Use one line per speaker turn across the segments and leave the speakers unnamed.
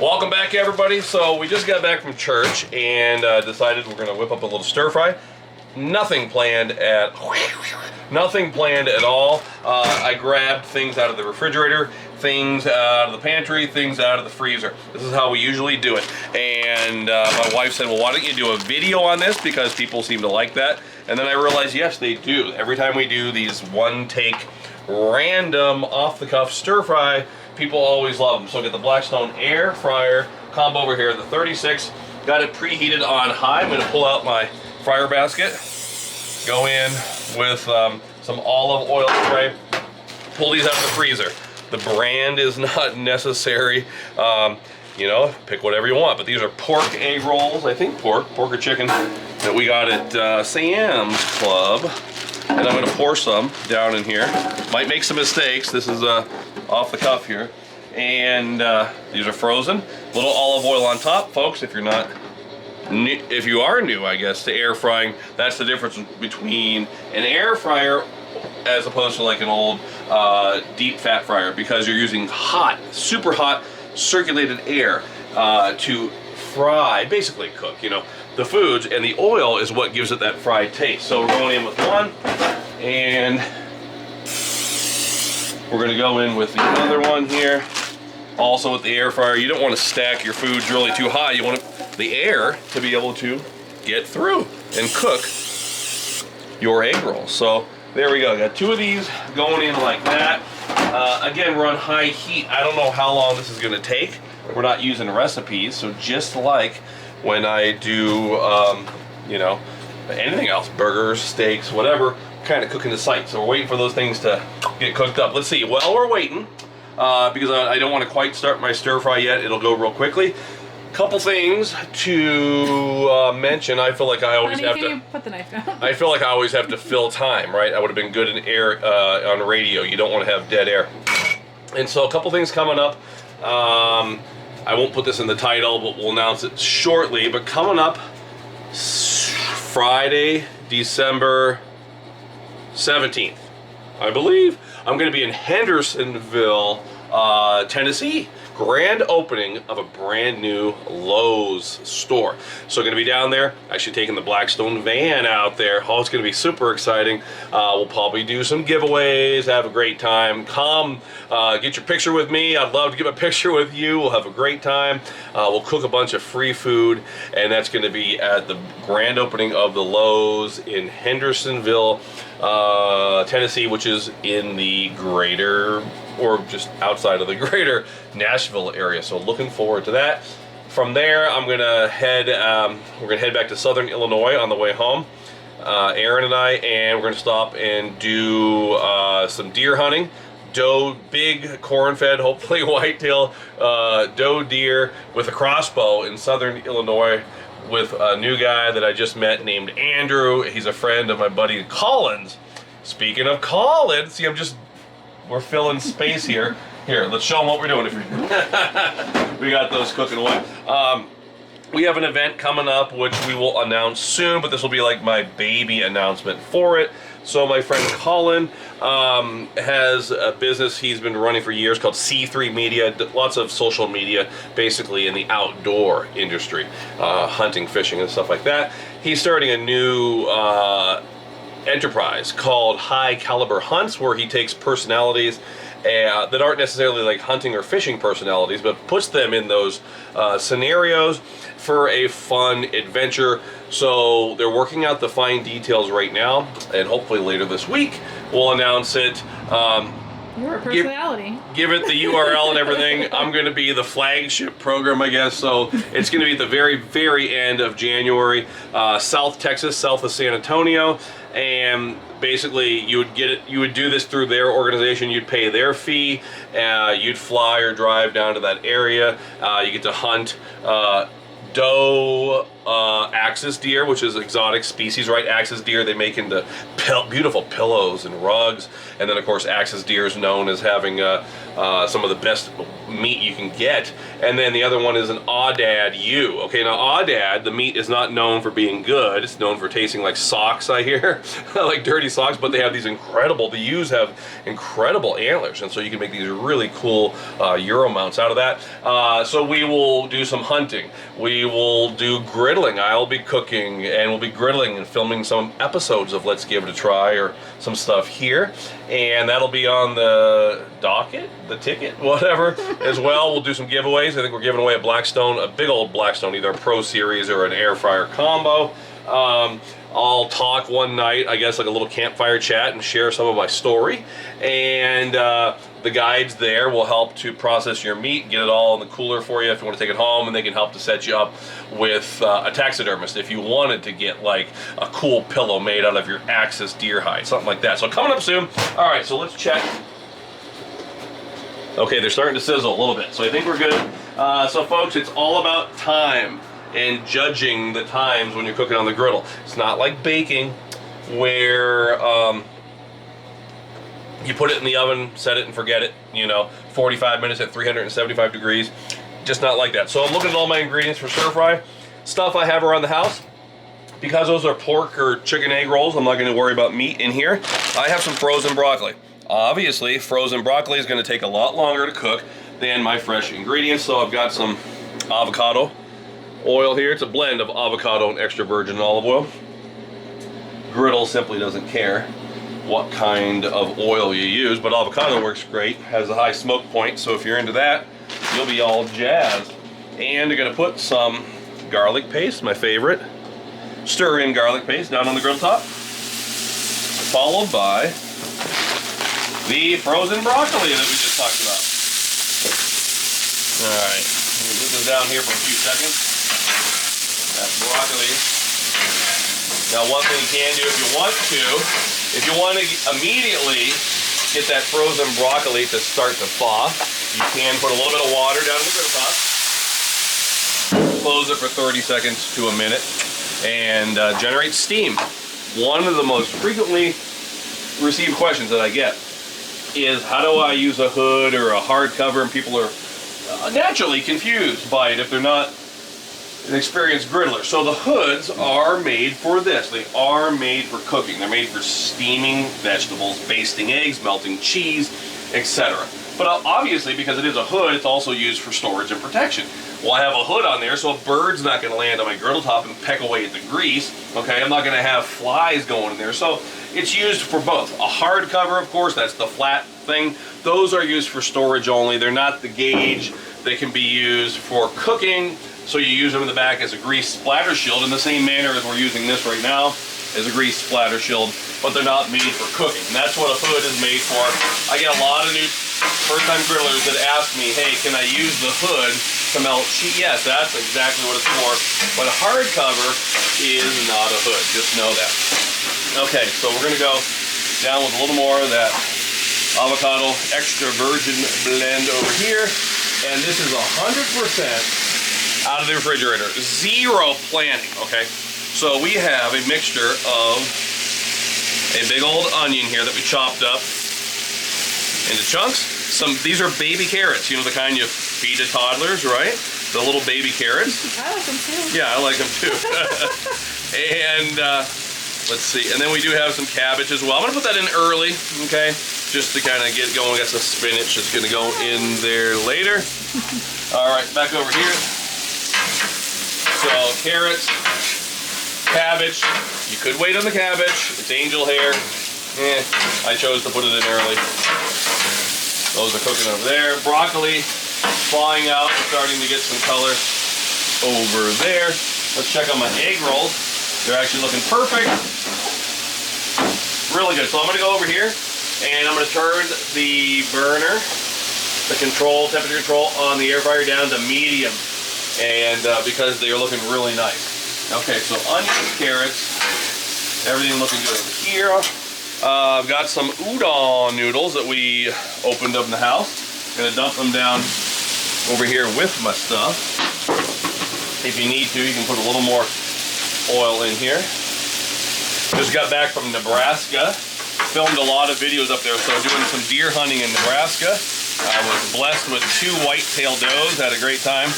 Welcome back, everybody. So we just got back from church and decided we're going to whip up a little stir fry. Nothing planned at all. I grabbed things out of the refrigerator, things out of the pantry, things out of the freezer. This is how we usually do it. And my wife said, well, why don't you do a video on this, because people seem to like that. And then I realized, yes, they do. Every time we do these one-take, random, off-the-cuff stir fry, people always love them. So I get the Blackstone air fryer combo over here, the 36. Got it preheated on high. I'm going to pull out my fryer basket, go in with some olive oil spray, pull these out of the freezer. The brand is not necessary. You know, pick whatever you want, but these are pork egg rolls, I think pork or chicken, that we got at Sam's Club. And I'm gonna pour some down in here. Might make some mistakes. This is off the cuff here. And these are frozen. Little olive oil on top, folks. If you're not new, if you are new, I guess, to air frying, that's the difference between an air fryer as opposed to like an old deep fat fryer, because you're using hot, super hot, circulated air to fry, basically cook, you know, the foods, and the oil is what gives it that fried taste. So we're going in with one, and we're going to go in with the other one here, also with the air fryer. You don't want to stack your foods really too high. You want the air to be able to get through and cook your egg rolls. So there we go. Got two of these going in like that. Again, we're on high heat. I don't know how long this is going to take. We're not using recipes, so just like when I do, you know, anything else, burgers, steaks, whatever, kind of cooking the site. So we're waiting for those things to get cooked up. Let's see. While we're waiting, because I don't want to quite start my stir fry yet, it'll go real quickly. Couple things to mention. I feel like I always have to. You put the knife down? I feel like I always have to fill time, right? I would have been good in air on radio. You don't want to have dead air. And so a couple things coming up. I won't put this in the title, but we'll announce it shortly. But coming up Friday, December 17th, I believe, I'm going to be in Hendersonville, Tennessee. Grand opening of a brand new Lowe's store. So going to be down there, actually taking the Blackstone van out there. Oh, it's going to be super exciting. We'll probably do some giveaways, have a great time. Come get your picture with me. I'd love to get a picture with you. We'll have a great time. We'll cook a bunch of free food, and that's going to be at the grand opening of the Lowe's in Hendersonville, Tennessee, which is in the greater, or just outside of the greater Nashville area. So looking forward to that. From there, I'm gonna head, we're gonna head back to Southern Illinois on the way home, Aaron and I, and we're gonna stop and do some deer hunting. Big corn-fed, hopefully whitetail doe deer with a crossbow in Southern Illinois with a new guy that I just met named Andrew. He's a friend of my buddy Collins. Speaking of Collins, see, we're filling space here. Here, let's show them what we're doing. We got those cooking away. We have an event coming up, which we will announce soon, but this will be like my baby announcement for it. So my friend Colin has a business he's been running for years called C3 Media, lots of social media, basically in the outdoor industry, hunting, fishing, and stuff like that. He's starting a new enterprise called High Caliber Hunts, where he takes personalities that aren't necessarily like hunting or fishing personalities, but puts them in those scenarios for a fun adventure. So they're working out the fine details right now, and hopefully later this week we'll announce it.
Your personality.
Give it the URL and everything. I'm going to be the flagship program, I guess. So it's going to be at the very, very end of January, South Texas, south of San Antonio. And basically, you would get it. You would do this through their organization. You'd pay their fee. You'd fly or drive down to that area. You get to hunt doe axis deer, which is exotic species, right? Axis deer they make into beautiful pillows and rugs. And then, of course, axis deer is known as having some of the best meat you can get. And then the other one is an Aoudad ewe. Okay, now Aoudad, the meat is not known for being good. It's known for tasting like socks, I hear, like dirty socks. But they have these incredible, the ewes have incredible antlers, and so you can make these really cool Euro mounts out of that. So we will do some hunting. We will do griddling. I'll be cooking, and we'll be griddling and filming some episodes of Let's Give It a Try or some stuff here. And that'll be on the docket, the ticket, whatever, as well. We'll do some giveaways. I think we're giving away a Blackstone, a big old Blackstone, either a Pro Series or an air fryer combo. I'll talk one night, I guess, like a little campfire chat and share some of my story. And the guides there will help to process your meat, get it all in the cooler for you if you want to take it home, and they can help to set you up with a taxidermist if you wanted to get like a cool pillow made out of your axis deer hide, something like that. So coming up soon. All right, so let's check. Okay, they're starting to sizzle a little bit, so I think we're good. So folks, it's all about time and judging the times when you're cooking on the griddle. It's not like baking where you put it in the oven, set it and forget it, you know, 45 minutes at 375 degrees. Just not like that. So I'm looking at all my ingredients for stir fry. Stuff I have around the house. Because those are pork or chicken egg rolls, I'm not going to worry about meat in here. I have some frozen broccoli. Obviously, frozen broccoli is going to take a lot longer to cook than my fresh ingredients. So I've got some avocado oil here. It's a blend of avocado and extra virgin olive oil. Griddle simply doesn't care what kind of oil you use, but avocado works great, has a high smoke point, so if you're into that, you'll be all jazzed. And you're gonna put some garlic paste, my favorite. Stir in garlic paste down on the griddle top, followed by the frozen broccoli that we just talked about. All right, we'll put this down here for a few seconds. That's broccoli. Now, one thing you can do if you want to immediately get that frozen broccoli to start to thaw, you can put a little bit of water down in the griddle top, close it for 30 seconds to a minute, and generate steam. One of the most frequently received questions that I get is, how do I use a hood or a hard cover? And people are naturally confused by it if they're not an experienced griddler. So the hoods are made for this. They are made for cooking. They're made for steaming vegetables, basting eggs, melting cheese, etc. But obviously, because it is a hood, it's also used for storage and protection. Well, I have a hood on there, so a bird's not going to land on my griddle top and peck away at the grease. Okay, I'm not going to have flies going in there. So it's used for both. A hard cover, of course, that's the flat thing. Those are used for storage only. They're not the gauge. They can be used for cooking. So you use them in the back as a grease splatter shield in the same manner as we're using this right now as a grease splatter shield, but they're not made for cooking. And that's what a hood is made for. I get a lot of new first-time griddlers that ask me, hey, can I use the hood to melt cheese? Yes, that's exactly what it's for. But a hard cover is not a hood. Just know that. Okay, so we're going to go down with a little more of that avocado extra virgin blend over here. And this is 100% out of the refrigerator. Zero planning, okay? So we have a mixture of a big old onion here that we chopped up into chunks. These are baby carrots, you know, the kind you feed to toddlers, right? The little baby carrots.
I like them too.
Yeah, I like them too. And let's see, and then we do have some cabbage as well. I'm gonna put that in early, okay? Just to kind of get going. We got some spinach that's gonna go in there later. All right, back over here. So carrots, cabbage. You could wait on the cabbage. It's angel hair. I chose to put it in early. Those are cooking over there. Broccoli flying out, starting to get some color over there. Let's check on my egg rolls. They're actually looking perfect. Really good. So I'm going to go over here and I'm going to turn the burner, the temperature control on the air fryer down to medium. And because they are looking really nice. Okay, so onions, carrots, everything looking good over here. I've got some udon noodles that we opened up in the house. I'm gonna dump them down over here with my stuff. If you need to, you can put a little more oil in here. Just got back from Nebraska. Filmed a lot of videos up there, so doing some deer hunting in Nebraska. I was blessed with 2 white-tailed does, had a great time.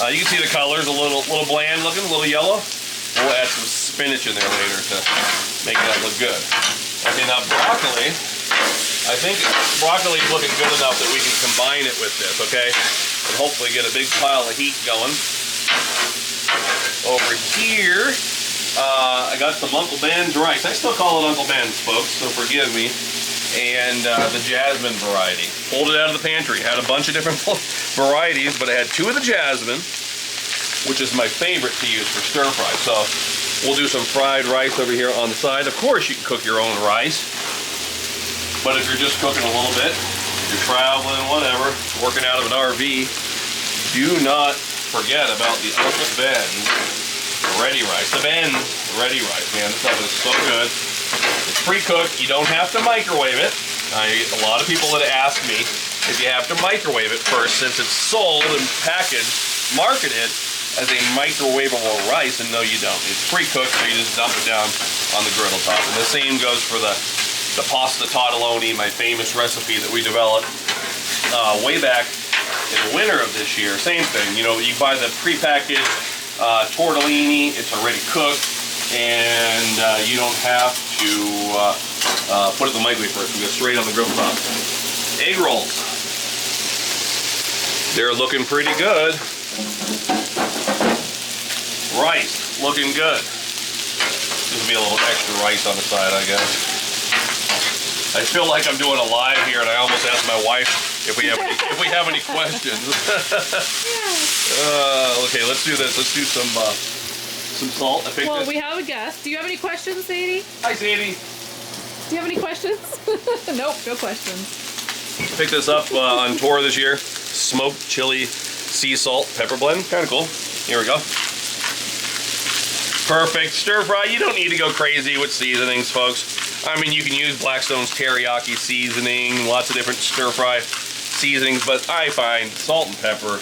You can see the colors, a little bland looking, a little yellow. We'll add some spinach in there later to make that look good. Okay, now broccoli, I think broccoli is looking good enough that we can combine it with this, okay? And hopefully get a big pile of heat going. Over here, I got some Uncle Ben's rice. I still call it Uncle Ben's, folks, so forgive me. And the jasmine variety. Pulled it out of the pantry. Had a bunch of different varieties, but I had 2 of the jasmine, which is my favorite to use for stir fry. So we'll do some fried rice over here on the side. Of course, you can cook your own rice, but if you're just cooking a little bit, you're traveling, whatever, working out of an RV, do not forget about the Uncle Ben's ready rice. The Ben's ready rice, man. This stuff is so good. It's pre-cooked. You don't have to microwave it. A lot of people that ask me if you have to microwave it first, since it's sold and packaged, marketed as a microwavable rice, and no, you don't. It's pre-cooked, so you just dump it down on the griddle top. And the same goes for the pasta tortelloni, my famous recipe that we developed way back in the winter of this year. Same thing. You know, you buy the pre-packaged tortellini. It's already cooked. And you don't have to put it in the microwave first. We go straight on the griddle top. Egg rolls. They're looking pretty good. Rice, looking good. This will be a little extra rice on the side, I guess. I feel like I'm doing a live here, and I almost asked my wife if we have any questions. Okay, let's do this. Let's do some salt.
Well, we have a guest. Do you have any questions, Sadie?
Hi, Sadie.
Do you have any questions? Nope, no questions.
Picked this up on tour this year. Smoked chili sea salt pepper blend. Kind of cool. Here we go. Perfect. Stir fry. You don't need to go crazy with seasonings, folks. I mean, you can use Blackstone's teriyaki seasoning, lots of different stir fry seasonings, but I find salt and pepper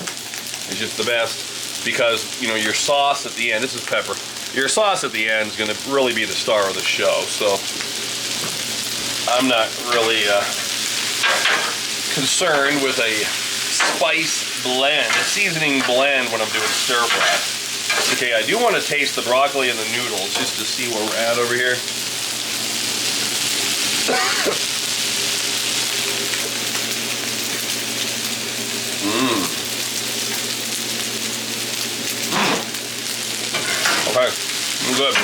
is just the best. Because, you know, your sauce at the end, this is pepper, your sauce at the end is going to really be the star of the show. So I'm not really concerned with a spice blend, a seasoning blend when I'm doing stir fry. Okay, I do want to taste the broccoli and the noodles just to see where we're at over here. Okay, I'm good.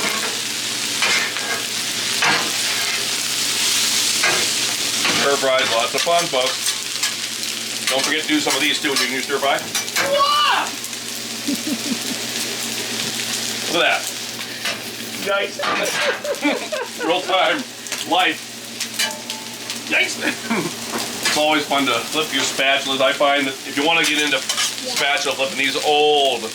Stir fries, lots of fun, folks. Don't forget to do some of these too when you do stir fry. Look at that. Yikes. Real time life. Yikes. It's always fun to flip your spatulas. I find that if you want to get into spatula flipping, these old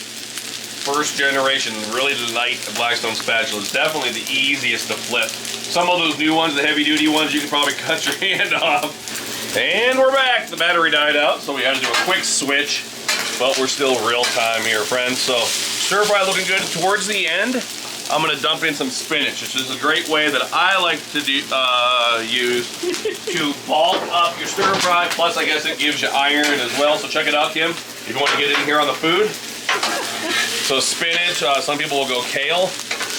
first generation, really light Blackstone spatulas, definitely the easiest to flip. Some of those new ones, the heavy duty ones, you can probably cut your hand off. And we're back. The battery died out, so we had to do a quick switch, but we're still real time here, friends. So stir fry looking good. Towards the end, I'm gonna dump in some spinach. This is a great way that I like to use to bulk up your stir fry. Plus, I guess it gives you iron as well. So check it out, Kim, if you want to get in here on the food. So spinach, some people will go kale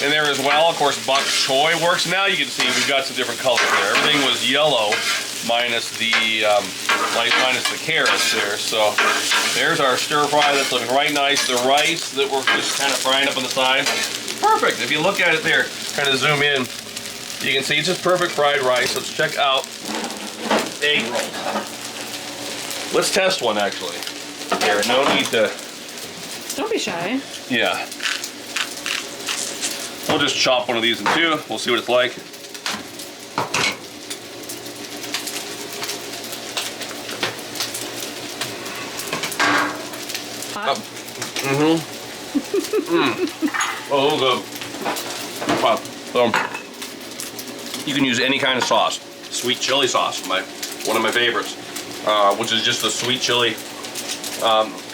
in there as well. Of course, bok choy works. Now you can see we've got some different colors there. Everything was yellow minus the carrots there. So there's our stir fry that's looking right nice. The rice that we're just kind of frying up on the side. Perfect. If you look at it there, kind of zoom in, you can see it's just perfect fried rice. Let's check out egg rolls. Let's test one actually. Here, no need to.
Don't be shy.
Yeah. We'll just chop one of these in two. We'll see what it's like.
Hot.
Oh, good. Wow. So, you can use any kind of sauce. Sweet chili sauce, one of my favorites, which is just a sweet chili,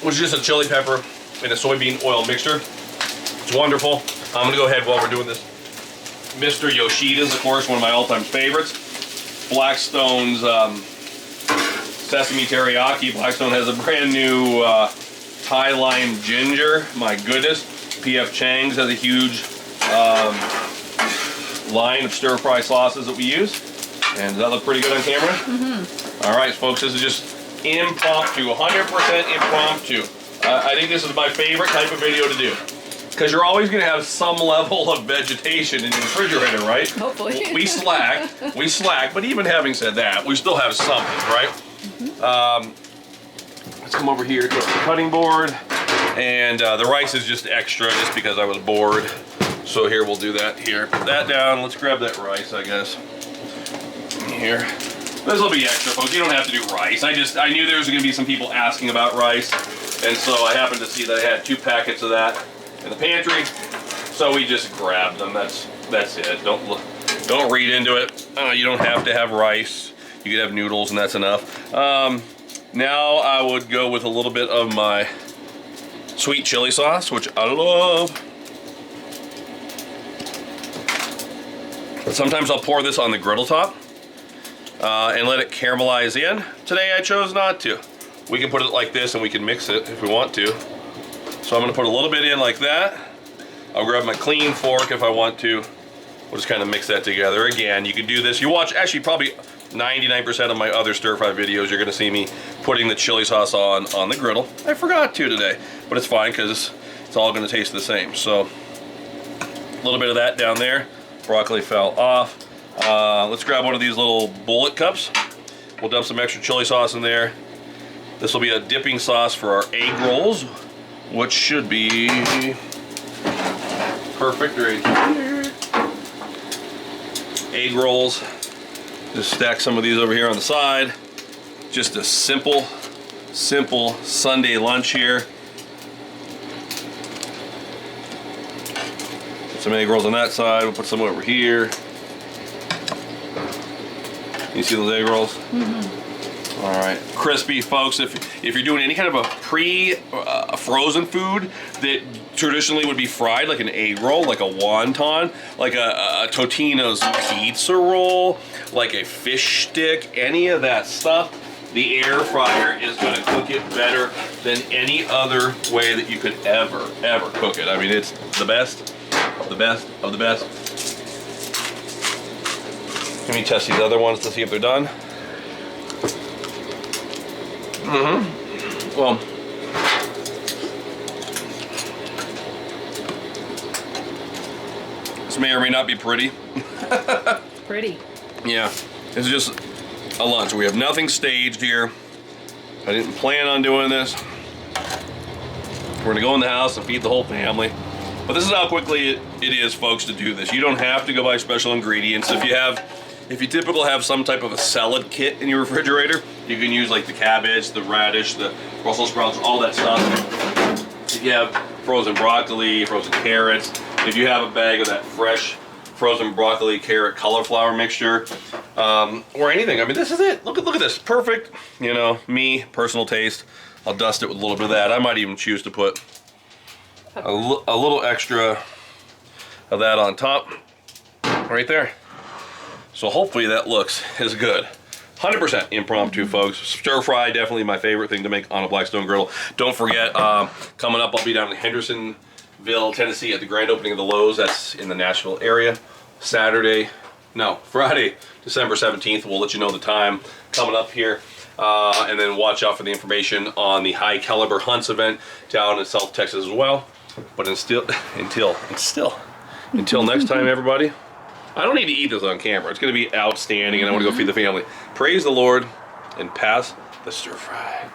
which is just a chili pepper in a soybean oil mixture. It's wonderful. I'm gonna go ahead while we're doing this. Mr. Yoshida's, of course, one of my all-time favorites. Blackstone's Sesame Teriyaki. Blackstone has a brand new Thai lime ginger. My goodness. P.F. Chang's has a huge line of stir-fry sauces that we use. And does that look pretty good on camera? Mm-hmm. All right, folks, this is just impromptu, 100% impromptu. I think this is my favorite type of video to do. Because you're always going to have some level of vegetation in the refrigerator, right?
Hopefully.
We slack, but even having said that, we still have something, right? Mm-hmm. Let's come over here to the cutting board. And the rice is just extra, just because I was bored. So here, we'll do that here. Put that down. Let's grab that rice, I guess. Here. This will be extra, folks. You don't have to do rice. I knew there was going to be some people asking about rice. And so I happened to see that I had 2 packets of that in the pantry, so we just grabbed them. That's it. Don't read into it. You don't have to have rice. You could have noodles, and that's enough. Now I would go with a little bit of my sweet chili sauce, which I love. Sometimes I'll pour this on the griddle top and let it caramelize in. Today I chose not to. We can put it like this, and we can mix it if we want to. So I'm gonna put a little bit in like that. I'll grab my clean fork if I want to. We'll just kind of mix that together. Again, you can do this. You watch, actually probably 99% of my other stir-fry videos, you're gonna see me putting the chili sauce on the griddle. I forgot to today, but it's fine because it's all gonna taste the same. So a little bit of that down there. Broccoli fell off. Let's grab one of these little bullet cups. We'll dump some extra chili sauce in there. This will be a dipping sauce for our egg rolls, which should be perfect right here. Egg rolls. Just stack some of these over here on the side. Just a simple Sunday lunch here. Put some egg rolls on that side. We'll put some over here. You see those egg rolls? Mm-hmm. All right, crispy, folks. If you're doing any kind of a frozen food that traditionally would be fried, like an egg roll, like a wonton, like a Totino's pizza roll, like a fish stick, any of that stuff, the air fryer is going to cook it better than any other way that you could ever cook it. I mean, it's the best of the best of the best. Let me test these other ones to see if they're done. Mm-hmm. Well, this may or may not be pretty.
Pretty.
Yeah, it's just a lunch. We have nothing staged here. I didn't plan on doing this. We're gonna go in the house and feed the whole family. But this is how quickly it is, folks, to do this. You don't have to go buy special ingredients. If you typically have some type of a salad kit in your refrigerator, you can use like the cabbage, the radish, the Brussels sprouts, all that stuff. If you have frozen broccoli, frozen carrots, if you have a bag of that fresh frozen broccoli, carrot, cauliflower mixture, or anything. I mean, this is it. Look at this. Perfect. You know, me, personal taste. I'll dust it with a little bit of that. I might even choose to put a little extra of that on top, right there. So hopefully that looks as good. 100% impromptu, folks. Stir fry, definitely my favorite thing to make on a Blackstone Griddle. Don't forget, coming up, I'll be down in Hendersonville, Tennessee at the grand opening of the Lowe's. That's in the Nashville area. Friday, December 17th. We'll let you know the time coming up here. And then watch out for the information on the High Caliber Hunts event down in South Texas as well. But until next time, everybody. I don't need to eat this on camera. It's going to be outstanding, and I want to go feed the family. Praise the Lord and pass the stir fry.